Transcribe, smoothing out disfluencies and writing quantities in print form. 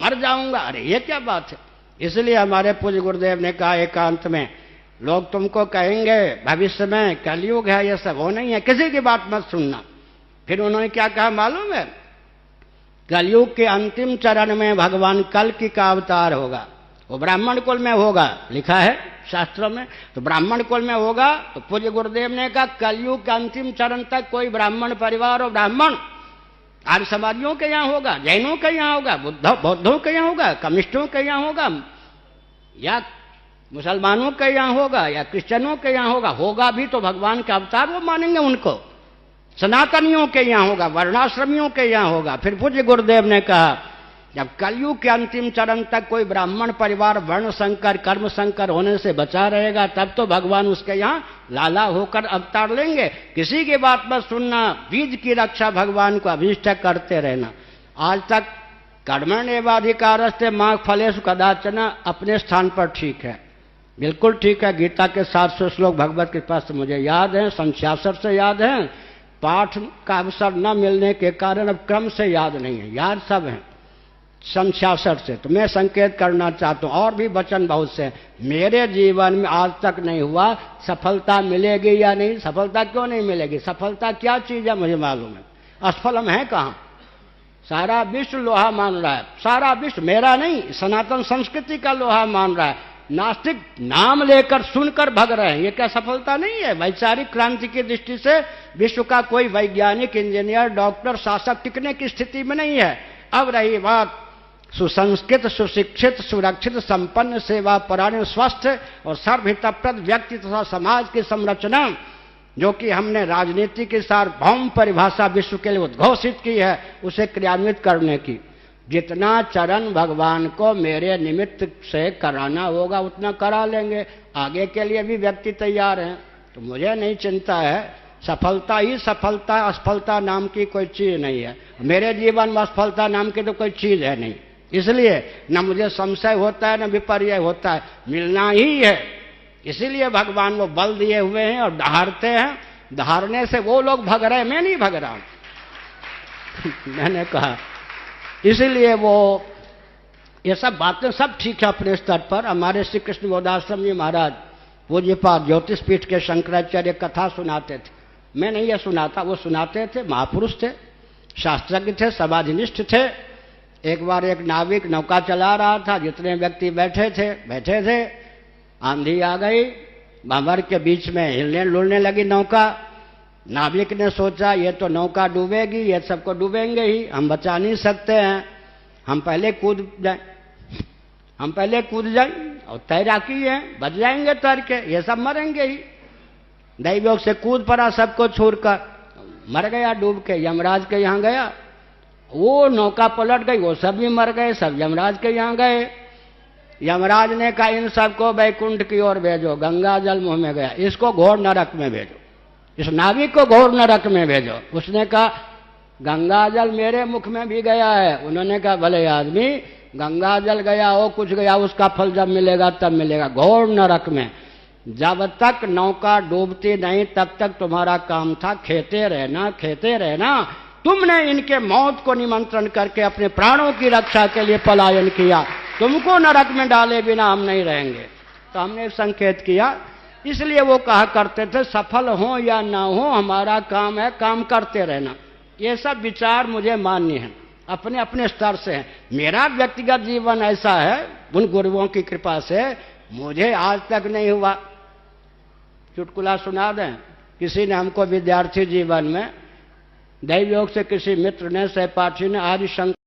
मर जाऊंगा। अरे ये क्या बात है। इसलिए हमारे पूज्य गुरुदेव ने कहा एकांत में, लोग तुमको कहेंगे भविष्य में कलयुग है, ये सब वो नहीं है, किसी की बात मत सुनना। फिर उन्होंने क्या कहा मालूम है, कलयुग के अंतिम चरण में भगवान कल्कि का अवतार होगा, वो ब्राह्मण कुल में होगा, लिखा है शास्त्रों में। तो ब्राह्मण कुल में होगा, तो पूज्य गुरुदेव ने कहा कलयुग के अंतिम चरण तक कोई ब्राह्मण परिवार और ब्राह्मण आर्य समाजियों के यहाँ होगा, जैनों के यहाँ होगा, बौद्धों के यहाँ होगा, कम्युनिस्टों के यहाँ होगा, या मुसलमानों के यहाँ होगा, या क्रिश्चियनों के यहाँ होगा। होगा भी तो भगवान का अवतार वो मानेंगे उनको। सनातनियों के यहाँ होगा, वर्णाश्रमियों के यहाँ होगा। फिर पूज्य गुरुदेव ने कहा जब कलयुग के अंतिम चरण तक कोई ब्राह्मण परिवार वर्ण संकर कर्म संकर होने से बचा रहेगा, तब तो भगवान उसके यहाँ लाला होकर अवतार लेंगे। किसी की बात मत सुनना, बीज की रक्षा भगवान को अभीष्ट करते रहना। आज तक कर्मण्येवाधिकारस्ते मा फलेषु कदाचन अपने स्थान पर ठीक है, बिल्कुल ठीक है। गीता के 700 श्लोक भगवत कृपा से मुझे याद है, संख्यासर से याद है, पाठ का अवसर न मिलने के कारण अब क्रम से याद नहीं है, याद सब है संख्यासर से। तो मैं संकेत करना चाहता हूँ, और भी वचन बहुत से। मेरे जीवन में आज तक नहीं हुआ, सफलता मिलेगी या नहीं, सफलता क्यों नहीं मिलेगी, सफलता क्या चीज है मुझे मालूम है, असफल हम है कहाँ। सारा विश्व लोहा मान रहा है, सारा विश्व, मेरा नहीं, सनातन संस्कृति का लोहा मान रहा है। नास्तिक नाम लेकर सुनकर भग रहे हैं, ये क्या सफलता नहीं है। वैचारिक क्रांति की दृष्टि से विश्व का कोई वैज्ञानिक, इंजीनियर, डॉक्टर, शासक टिकने की स्थिति में नहीं है। अब रही बात सुसंस्कृत, सुशिक्षित, सुरक्षित, संपन्न, सेवा परायण, स्वस्थ और सर्वहितप्रद व्यक्ति तथा समाज की संरचना, जो कि हमने राजनीति की सार्वभौम परिभाषा विश्व के लिए उद्घोषित की है, उसे क्रियान्वित करने की। जितना चरण भगवान को मेरे निमित्त से कराना होगा उतना करा लेंगे। आगे के लिए भी व्यक्ति तैयार हैं, तो मुझे नहीं चिंता है। सफलता ही सफलता, असफलता नाम की कोई चीज नहीं है। मेरे जीवन में असफलता नाम की तो कोई चीज है नहीं, इसलिए न मुझे संशय होता है न विपर्य होता है, मिलना ही है। इसीलिए भगवान वो बल दिए हुए हैं और दहाड़ते हैं। दहाड़ने से वो लोग भग रहे, मैं नहीं भग रहा मैंने कहा, इसीलिए वो ये सब बातें सब ठीक है अपने स्तर पर। हमारे श्री कृष्ण बोधाश्रम जी महाराज पूज्यपाद ज्योतिष पीठ के शंकराचार्य कथा सुनाते थे। मैं नहीं ये सुनाता, वो सुनाते थे, महापुरुष थे, शास्त्रज्ञ थे, समाधिनिष्ठ थे। एक बार एक नाविक नौका चला रहा था, जितने व्यक्ति बैठे थे, आंधी आ गई, भंवर के बीच में हिलने डुलने लगी नौका। नाविक ने सोचा ये तो नौका डूबेगी, ये सबको डूबेंगे ही, हम बचा नहीं सकते हैं, हम पहले कूद जाएं और तैराकी है, बच जाएंगे तैर के, ये सब मरेंगे ही। दैवयोग से कूद पड़ा सबको छोड़कर, मर गया डूब के। यमराज के यहाँ गया, वो नौका पलट गई, वो सब भी मर गए, सब यमराज के यहाँ गए। यमराज ने कहा इन सबको वैकुंठ की ओर भेजो, गंगा जल मुंह में गया, इसको घोर नरक में भेजो, इस नाविक को घोर नरक में भेजो। उसने कहा गंगा जल मेरे मुख में भी गया है। उन्होंने कहा भले आदमी, गंगा जल गया हो कुछ गया, उसका फल जब मिलेगा तब मिलेगा, घोर नरक में। जब तक नौका डूबती नहीं तब तक तुम्हारा काम था खेते रहना। तुमने इनके मौत को निमंत्रण करके अपने प्राणों की रक्षा के लिए पलायन किया, तुमको नरक में डाले बिना हम नहीं रहेंगे। तो हमने संकेत किया। इसलिए वो कहा करते थे सफल हो या ना हो हमारा काम है काम करते रहना। ये सब विचार मुझे मान्य है, अपने अपने स्तर से है। मेरा व्यक्तिगत जीवन ऐसा है, उन गुरुओं की कृपा से मुझे आज तक नहीं हुआ। चुटकुला सुना दें, किसी ने हमको विद्यार्थी जीवन में दैवयोग से किसी मित्र ने सहपाठी ने आदि